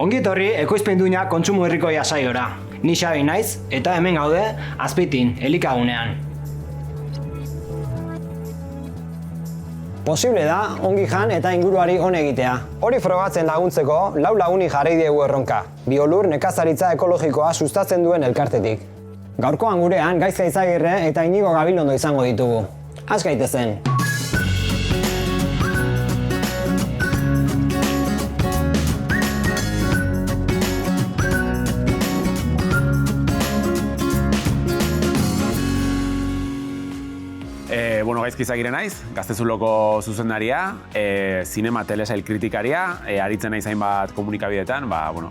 Ongi etorri ekoizpenduina kontsumo herrikoia saiora. Ni Xabi naiz eta hemen gaude Azpeitin, elikagunean. Posible da ongi jan eta inguruari on egitea. Hori frogatzen laguntzeko 4 laguni jarri diegu erronka. Biolur nekazaritza ekologikoa sustatzen duen elkartetik. Gaurkoan gurean Gaizka Izagirre eta Inigo Gabilondo izango ditugu. Has gaitezen. Gaizka Izagirre naiz, Gaztezuloko zuzendaria, zinema telesail kritikaria, aritzen naiz hainbat komunikabideetan,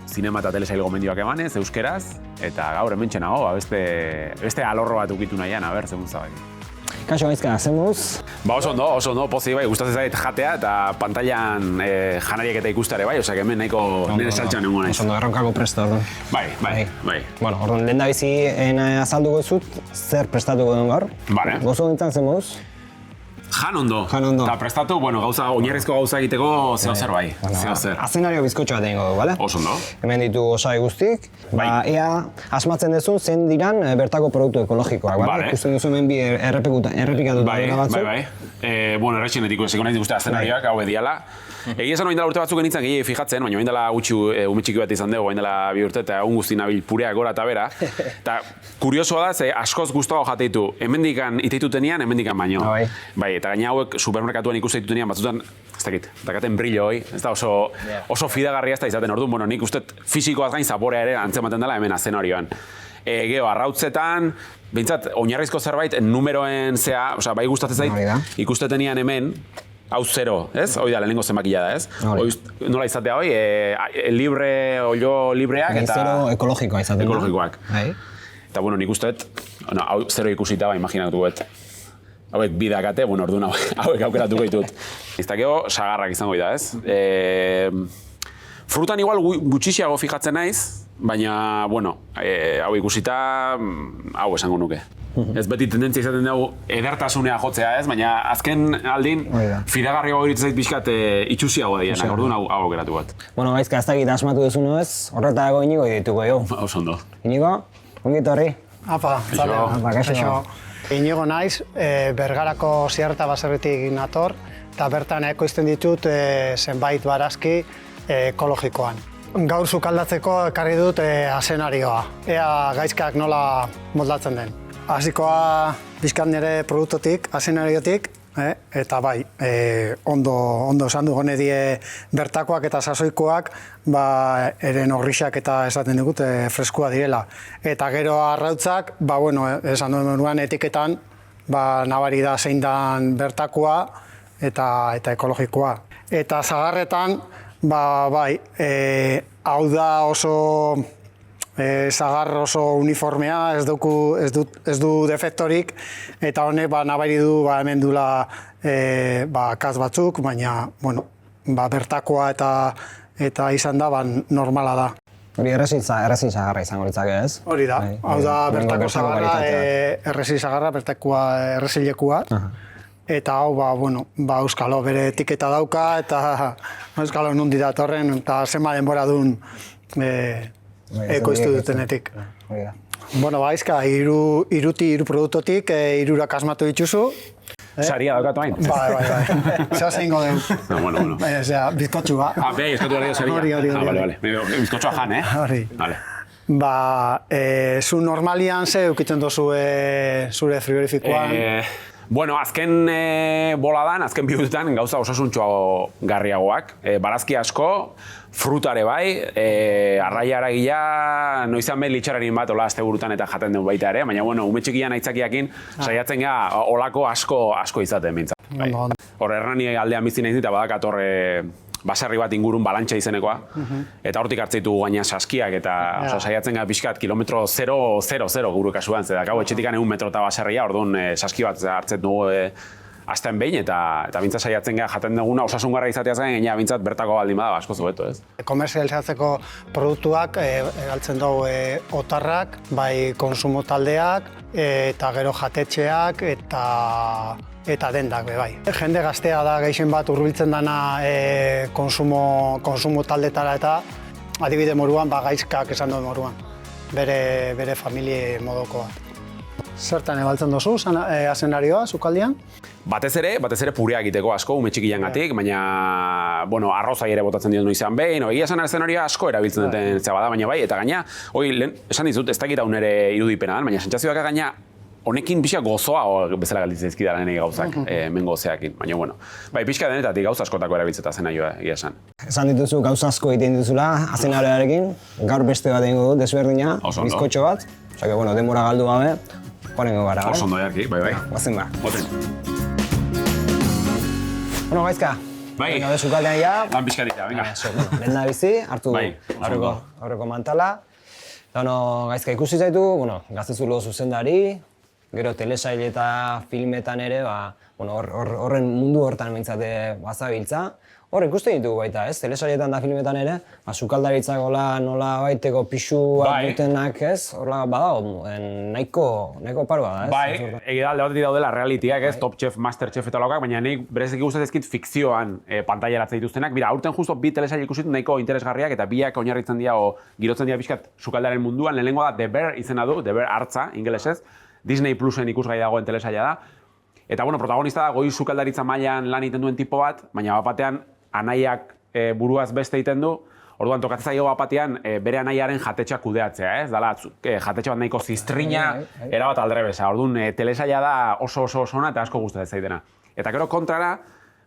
zinema eta telesail gomendioak emanez, euskeraz, eta gaur hementxe nago, beste alorro bat ukitu nahian, segun zabai. Kaixo Gaizka, zemuz? Oso ondo, pozi bai, gustatzen zait jatea eta pantailan janariak eta ikustare bai, osea, hemen nahiko nire saltxan egon naiz. Oso ondo, erronkako presto, orduan. Bai. Bueno, orduan, lehendabizi azalduko zut, zer prestatuko duen gaur? Bale. Gozo gintzen zemuz? Jan ondo. Eta prestatu, oinarrizko gauza egiteko zehozer bai. Azenario bizkotxo bat egingo du, bale? Oso ondo. Hemen ditu osai guztik. Ea asmatzen duzun zen diran bertako produktu ekologikoak, bale? Ikusten duzu hemen bi errepikatu dira batzuk. Bai. Erretxenetiko esiko nahi duzte azenarioak, hau ediala. Egia esan oindela urte batzuk genitzen gehiagik fijatzen, baina oindela gutxi ume txiki bat izan dugu, oindela 2 urte eta egun guzti nabil pureak gora eta bera. Eta kuriosoa da, ze askoz guztago jateitu, hemendikan iteitutenian, hemendikan baino. Bai, eta gaina hauek supermerkatuan ikusteitutenian batzutan, ez dakit, dakaten brillo hoi, ez da oso fidagarria ez da izaten, orduan, nik uste fisikoaz gain zaporea ere antzematen dela hemen azenarioan. Gero, arrautzetan, behintzat, oinarrizko zerbait, numeroen zea, bai gustatzen zait, ikustetenian hemen, hau 0, ez? Hoi da, lehenengo zenbakila da, ez? Nola izatea hoi, libre, olio libreak eta... 0 ekologikoa izaten. Ekologikoak. Eta, nik usteet, hau 0 ikusita, imaginatu guet. Hauek bidakate, orduan hauek aukeratuko ditut. Eta gero, sagarrak izango da, ez? Frutan igual gutxixiago fijatzen naiz, baina, hau ikusita, hau esango nuke. Ez beti tendentzia izaten dugu edertasunea jotzea, ez? Baina azken aldin fidagarriago iritzen zait pixkat itxusiago dira, orduan hau aukeratu bat. Gaizka, ez dakit asmatu duzun ez, horretago Inigo dituko jo. Oso ondo. Inigo, ongi etorri. Apa, kaixo. Inigo naiz, Bergarako Ziarta baserritik nator, eta bertan ekoizten ditut zenbait barazki ekologikoan. Gaur sukaldatzeko ekarri dut azenarioa, ea Gaizkak nola moldatzen den. Hasikoa pixkat nire produktotik, azenariotik, eta bai, ondo esan du honedie bertakoak eta sasoikoak, eren horrixak eta esaten dugut freskua direla. Eta gero arrautzak, esan duen etiketan, nabari da zein dan bertakoa eta ekologikoa. Eta zagarretan, hau da oso zagar oso uniformea, ez du defektorik, eta honek nabari du hemen dula katz batzuk, baina bertakoa eta izan da normala da. Hori errezil zagarra izango litzake, ez? Hori da, hau da bertako zagarra, errezil zagarra, bertakoa errezilekua. Eta hau, Euskalo bere etiketa dauka, eta Euskalo nundi datorren, eta zenba denbora duen ekoiztu dutenetik. Gaizka, 3 produktotik, 2 asmatu dituzu. Saria daukatu hain? Bai. Zea zein goden. Bueno. Bizkotxua. Bizkotxua dago saria. Hori. Bizkotxua jan, Hori. Zu normalian ze eukitzen dozu zure frigorifikoan? Azken boladan, azken bihutetan gauza osasuntxoago garriagoak. Barazki asko, frutare bai, arraia aragila, noizan behar litxararin bat ola asteburutan eta jaten dugu baita ere, baina ume txikian aitzakiakin saiatzen gara olako asko izaten bintzat. Hor errani aldean bizi nahi eta badakat horre baserri bat ingurun balantxa izenekoa, eta hortik hartzeitu gaina saskiak eta saiatzen gara pixkat kilometro 0,0 gure kasuan, zedak hau etxetikan 1 metro eta baserria, orduan saski bat hartzet dugu astean behin, eta bintzat saiatzen gara jaten duguna osasungarra izateaz gain, gaina bintzat bertako baldin bada asko zubeto, ez? Komerzializatzeko produktuak galtzen dugu otarrak, bai konsumo taldeak, eta gero jatetxeak, eta dendak, bai. Jende gaztea da gehien bat hurbiltzen dana konsumo taldetara adibide moruan, gaizkak esan duen moruan, bere familie modoko bat. Zertan ebaltzen duzu, azenarioa, sukaldian? Batez ere purea egiteko asko, ume txikiangatik, baina, bueno, arrozai ere botatzen diot noizean behin, egia esan azenarioa asko erabiltzen duten zebada, baina bai, eta gaina, lehen, esan dizut, ez dakit hau nire irudipena, baina sentsazioak gaina, honekin pixka gozoa bezala galditzen ezkidara nire gauzak, men gozeakin, baina, bueno, bai, pixka denetatik gauza askotako erabiltzeta azenarioa, egia esan. Esan dituzu gauza asko egiten dituzula azenarioarekin, gaur beste bat egingo dut, desberdina, bizkotxo bat, osea, bueno, denbora galdu gabe, joanengo gara, Oso ondo jarki, bai. Guazen ba. Boten. Bueno, gaizka. Bai. Venga, sukaldean ja. Lan pixkatita, venga. Lehen da bizi, hartu aurreko mantala. Gaizka ikusi zaitu, Gaztezulo zuzendari, gero telesail eta filmetan ere, horren mundu hortan mintzate bazabiltza. Hor ikusten ditugu baita, ez? Telesailetan da filmetan ere, sukaldaritzak nola baiteko pixuak dutenak, ez? Horla badago, nahiko paroa da, ez? Bai, egia alde batetik daudela realitiak, ez? Top Chef, Master Chef eta lokak, baina nik bereziki gustatzen zaizkit fikzioan pantailaratze dituztenak. Mira, aurten justo bi telesail ikusi dut nahiko interesgarriak eta biak oinarritzen dira o girotzen dira pixkat sukaldaren munduan. Lehenengo da The Bear izena du, The Bear hartza, ingelesez. Disney Plusen ikusgai dagoen telesaila da. Eta bueno, protagonista da goi sukaldaritza mailan lan egiten duen tipo bat, baina batean anaiak buruaz beste egiten du, orduan tokatzen zaio batean bere anaiaren jatetxea kudeatzea, ez? Dala, jatetxe bat nahiko ziztrina, erabat aldrebesa. Orduan, telesaila da oso ona eta asko gustatzen zaidena. Eta gero kontrara,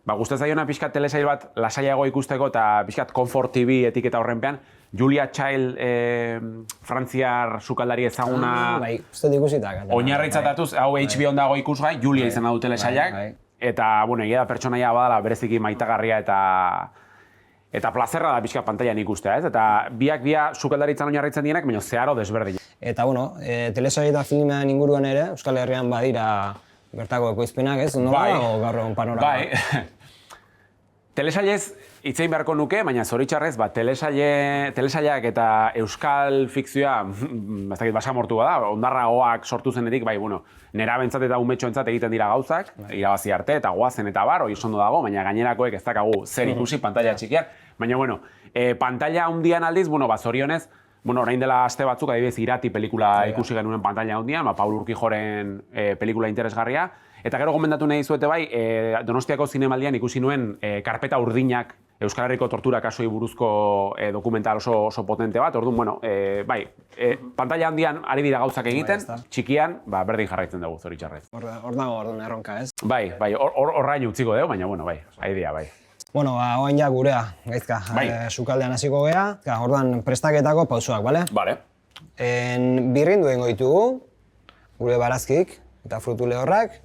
gustatzen zaiona pixkat telesail bat lasaiago ikusteko eta pixkat Comfort TV etiketa horrenpean, Julia Child, frantziar sukaldari ezaguna, oinarritzat hartuz, hau HBO-n dago ikusgai, Julia izena du telesailak. Eta, egia da pertsonaia badala bereziki maitagarria eta plazerra da pixka pantailan ikustea, ez? Eta biak sukaldaritzan oinarritzen dienak, baina zeharo desberdin. Eta, telesail eta filmean inguruan ere, Euskal Herrian badira bertako ekoizpenak, ez? Nola dago gaur egun panorama? Bai, telesailez hitzein beharko nuke, baina zoritxarrez, telesailak eta euskal fikzioa, basamortu bada, ondarragoak sortu zenetik, nerabentzat eta umetxoentzat egiten dira gauzak, irabazi arte eta goazen eta bar, hori ondo dago, baina gainerakoek ez dakagu zer ikusi pantalla txikiak. Baina, pantalla handian aldiz, zorionez, orain dela aste batzuk, adibidez, Irati pelikula ikusi genuen pantalla handian, Paul Urquijoren pelikula interesgarria, eta gero gomendatu nahi zuete bai, Donostiako zinemaldian ikusi nuen Karpeta urdinak, Euskal Herriko tortura kasuei buruzko dokumental oso potente bat, orduan, pantalla handian ari dira gauzak egiten, txikian, berdin jarraitzen dugu, zoritxarrez. Hor dago, orduan erronka, ez? Bai, horrain utziko dugu, baina, aidea, bai. Oain ja gurea, gaizka, sukaldean hasiko gea, orduan prestaketako pausuak, bale? Bale. Birrindu egingo ditugu, gure barazkik eta frutu lehorrak,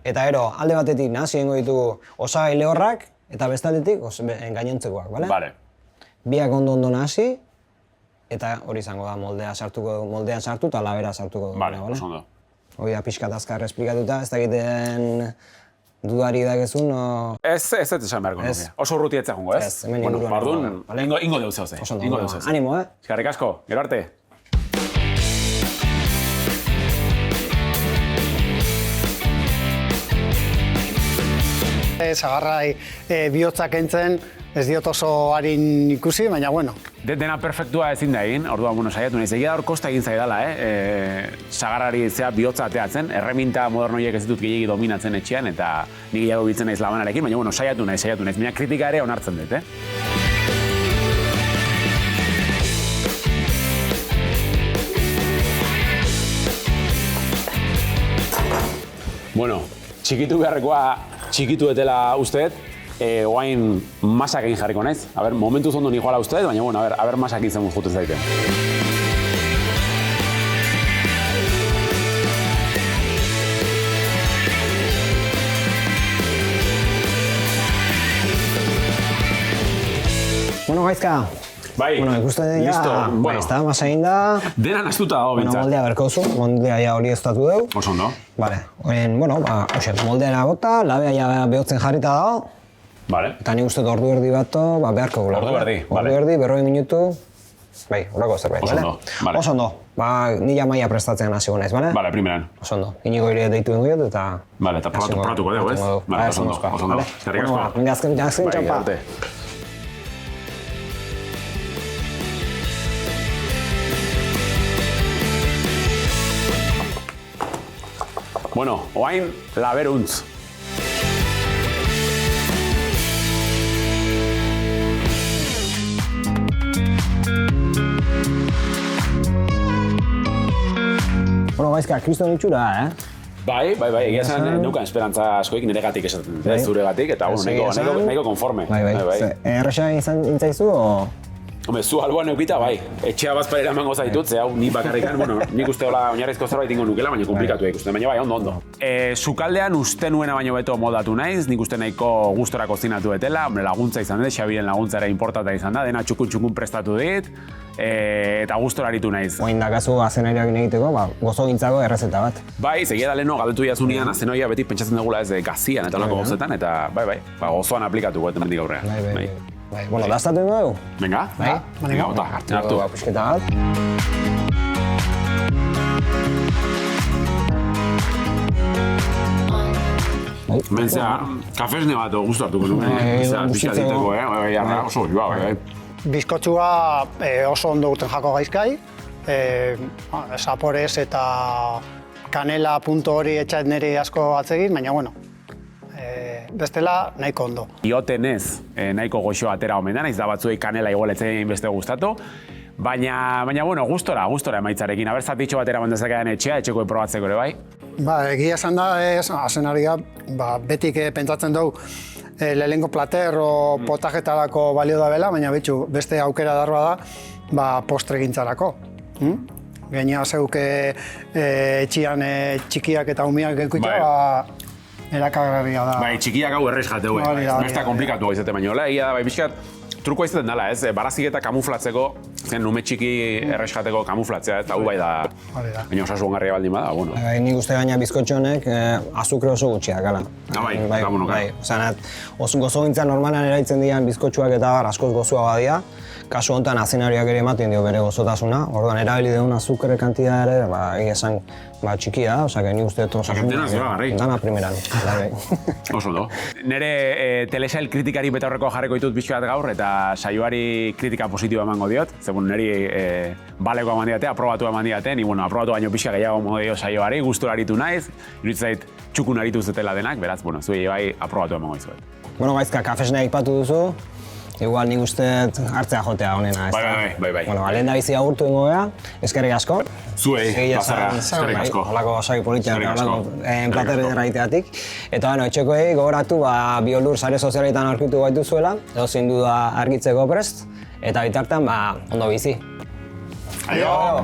eta gero, alde batetik nahasi egingo ditugu osagai lehorrak, eta bestaldetik gainontzekoak, bale? Bale. Biak ondo nahasi, eta hori izango da moldean sartu eta labera sartuko dugu, bale? Oso ondo. Hori da pixkat azkar esplikatuta, ez dakiten dudari dakezun, o... Ez esan beharko nuke. Oso urruti etza jongo, ez? Ez, hemen inguruan. Orduan, ingo deuz zehose. Oso ondo, animo, Eskerrik asko, gero arte. Sagarrai bihotzak entzen, ez diot oso harin ikusi, baina bueno. Dena perfektua ezin da egin, orduan, saiatu nahiz. Egia da hor kosta egin zaidala, sagarrari zea bihotza ateatzen, erreminta modernoiek ez ditut gehiagi dominatzen etxean, eta nik gehiago biltzen naiz labanarekin, baina saiatu nahiz. Mina kritika ere onartzen dut, Bueno, txikitu beharrekoa txikitu etela usteet, oain masak egin jarriko naiz. Momentuz ondo ni joala usteet, baina, masak izan juten zaiten. Gaizka. Bai, ikusten dira, ez masa egin da. Dena nastuta dago bintzat. Moldea berkozu, moldea ja hori estatu dugu. Oso ondo. Bale, moldeara gota, labea ja behotzen jarrita dago. Bale. Eta nik uste ordu erdi bat beharko gula. Ordu erdi, bale. Ordu erdi, 40 minutu. Bai, horako zerbait, bale? Bale. Oso ondo. Nila maia prestatzen hasiko naiz, bale? Bale, primeran. Oso ondo. Inigo ire deitu ingo jot eta... Bale, eta probatuko dugu, ez? Bale, oso ondo. Eskerrik asko. Azken txampa. Bueno, oain laberuntz. Bueno, gaizka, kriston itxura da, Bai, egia esan neukan esperantza askoik niregatik esaten dut, zuregatik, eta nahiko konforme. Bai. Erresa izan intzaizu, o? Hombre, zu alboan neukita, bai. Etxea bazparera emango zaitut, ze hau ni bakarrikan, bueno, nik uste hola oinarrizko zerbait ingo nukela, baina komplikatu ikusten, baina bai, ondo. Sukaldean uste nuena baino beto moldatu naiz, nik uste nahiko gustora kozinatu betela, hombre, laguntza izan dut, Xabiren laguntza ere importanta izan da, dena txukun prestatu dit, eta gustora aritu naiz. Oin dakazu azenariak egiteko, gozo gintzako errezeta bat. Bai, segia da leheno galdetu jazunian azenoia beti pentsatzen dugula ez gazian eta olako gozetan, eta bai, gozoan aplikatuko eta mendik aurrean. Bai, bueno, daztatu ingo dugu? Venga, bota, hartu. Pusketa bat. Mentzea, kafesne bat guztu hartuko nuke. Pixatiteko, oso joa, bai. Bizkotxua oso ondo guten jako gaizkai, saporez eta kanela punto hori etxait niri asko atzegin, baina bueno, bestela nahiko ondo. Iotenez, nahiko goxo atera omen da, naiz da batzuei kanela igualetzen beste gustatu, baina bueno, gustora emaitzarekin, aber zatitxo batera mandezakean etxeko probatzeko ere bai. Egia esan da, azenaria, betik pentsatzen dugu, lehenko plater o potajetarako balio da bela, baina beste aukera darba da postre gintzarako. Gaina zeuke etxian txikiak eta umiak ikutua, erakagarria da. Bai, txikiak hau errez jateu, besta komplikatu izate baino, egia da, bai, pixkat, truko izaten dela, ez, barazik eta kamuflatzeko, zen nume txiki errez jateko kamuflatzea, ez, hau bai da, baina osasun garria baldin bada, bueno. Nik uste gaina bizkotxo honek azukre oso gutxiak, gala. Bai, Zanat, gozo gintza normalan eraitzen dian bizkotxuak eta askoz gozua badia, kasu honetan azenariak ere ematen dio bere gozotasuna, orduan erabili deun azukre kantidad ere, egia esan txikia da, osea, ni uste dut osasun dana primeran. Oso do. Nere telesail kritikari betaurreko jarriko ditut pixkat gaur, eta saioari kritika positiboa emango diot, zegoen niri baleko eman diate, aprobatu eman diate, ni bueno, aprobatu baino pixka gehiago emango dio saioari, gustura aritu naiz, iruditzen zait txukun aritu zetela denak, beraz, bueno, zuei bai aprobatu emango dizuet. Bueno, gaizka, kafesnea aipatu duzu, igual nik uste hartzea jotea honena, ez da? Bai. Bueno, lehen da bizi agurtu ingo gea, eskerrik asko. Zuei, plazera, eskerrik asko. Holako osaki politia eta holako plater eraiteatik. Eta bueno, etxekoei gogoratu Biolur sare sozialetan aurkitu gaituzuela, edozein duda argitzeko prest, eta bitartean ondo bizi. Aio!